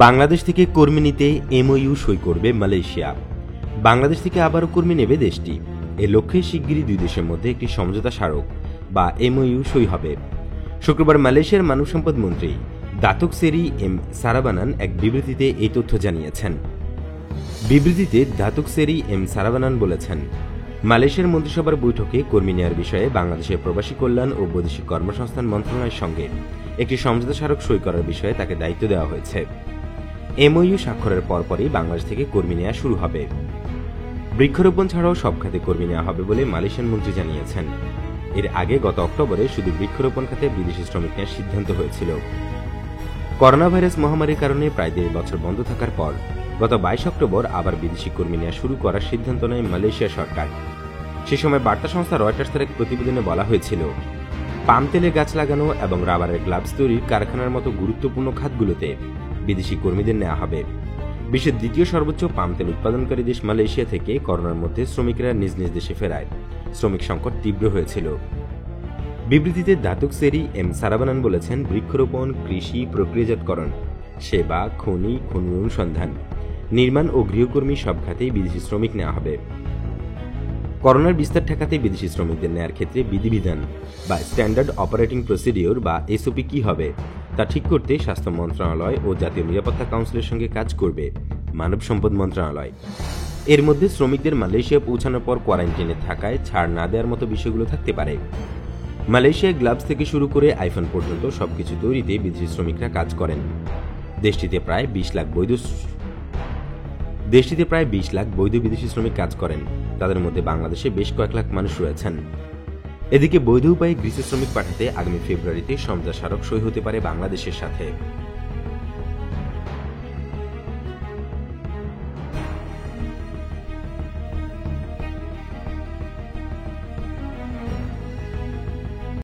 বাংলাদেশ থেকে কর্মী নিতে এমওইউ সই করবে মালয়েশিয়া। বাংলাদেশ থেকে আবারও কর্মী নেবে দেশটি। এ লক্ষ্যে শিগগিরই দুই দেশের মধ্যে একটি সমঝোতা স্মারক বা এমওইউ সই হবে। শুক্রবার মালয়েশিয়ার মানব সম্পদ মন্ত্রী দাতুক সেরি এম সারাবানান এক বিবৃতিতে এই তথ্য জানিয়েছেন। বিবৃতিতে দাতুক সেরি এম সারাবানান বলেছেন, মালয়েশিয়ার মন্ত্রিসভার বৈঠকে কর্মী নেওয়ার বিষয়ে বাংলাদেশের প্রবাসী কল্যাণ ও বৈদেশিক কর্মসংস্থান মন্ত্রণালয়ের সঙ্গে একটি সমঝোতা স্মারক সই করার বিষয়ে তাকে দায়িত্ব দেওয়া হয়েছে। এমওইউ স্বাক্ষরের পরপরই বাংলাদেশ থেকে কর্মী নেওয়া শুরু হবে। বৃক্ষরোপণ ছাড়াও সব খাতে কর্মী নেওয়া হবে বলে মালয়েশিয়ান মন্ত্রী জানিয়েছেন। এর আগে গত অক্টোবরে শুধু বৃক্ষরোপণ খাতে বিদেশি শ্রমিক নেওয়ার সিদ্ধান্ত হয়েছিল। করোনা ভাইরাস মহামারীর কারণে প্রায় 1.5 বছর বন্ধ থাকার পর গত 22 অক্টোবর আবার বিদেশি কর্মী নেওয়া শুরু করার সিদ্ধান্ত নেয় মালয়েশিয়া সরকার। সে সময় বার্তা সংস্থা রয়টার্সের এক প্রতিবেদনে বলা হয়েছিল, পাম তেলে গাছ লাগানো এবং রাবারের গ্লাভস তৈরির কারখানার মতো গুরুত্বপূর্ণ খাতগুলোতে বিদেশি কর্মীদের নেওয়া হবে। বিশ্বের দ্বিতীয় সর্বোচ্চ পাম তেল উৎপাদনকারী দেশ মালয়েশিয়া থেকে করোনার মধ্যে শ্রমিকেরা নিজ নিজ দেশে ফেরায় শ্রমিক সংকট তীব্র হয়েছিল। বিবৃতিতে দাতুক সেরি এম সারাবানান বলেছেন, বৃক্ষরোপণ, কৃষি, প্রক্রিয়াজাতকরণ, সেবা, খনি অনুসন্ধান, নির্মাণ ও গৃহকর্মী সব খাতেই বিদেশি শ্রমিক নেওয়া হবে। করোনার বিস্তার ঠেকাতে বিদেশি শ্রমিকদের নেয়ার ক্ষেত্রে বিধিবিধান বা স্ট্যান্ডার্ড অপারেটিং প্রসিডিওর বা এসওপি কি হবে তা ঠিক করতে স্বাস্থ্য মন্ত্রণালয় ও জাতীয় নিরাপত্তা কাউন্সিলের সঙ্গে কাজ করবে মানব সম্পদ মন্ত্রণালয়। এর মধ্যে শ্রমিকদের মালয়েশিয়া পৌঁছানোর পর কোয়ারেন্টাইনে থাকায় ছাড় না দেওয়ার মতো বিষয়গুলো থাকতে পারে। মালয়েশিয়ায় গ্লাভস থেকে শুরু করে আইফোন পর্যন্ত সবকিছু তৈরিতে বিদেশি শ্রমিকরা কাজ করেন। দেশটিতে প্রায় 20 লাখ বৈধ বিদেশি শ্রমিক কাজ করেন। তাদের মধ্যে বাংলাদেশে বেশ কয়েক লাখ মানুষ রয়েছেন। এদিকে বৈধ উপায়ে গ্রিসে শ্রমিক পাঠাতে আগামী ফেব্রুয়ারিতে সমঝোতা স্মারক সই হতে পারে বাংলাদেশের সাথে।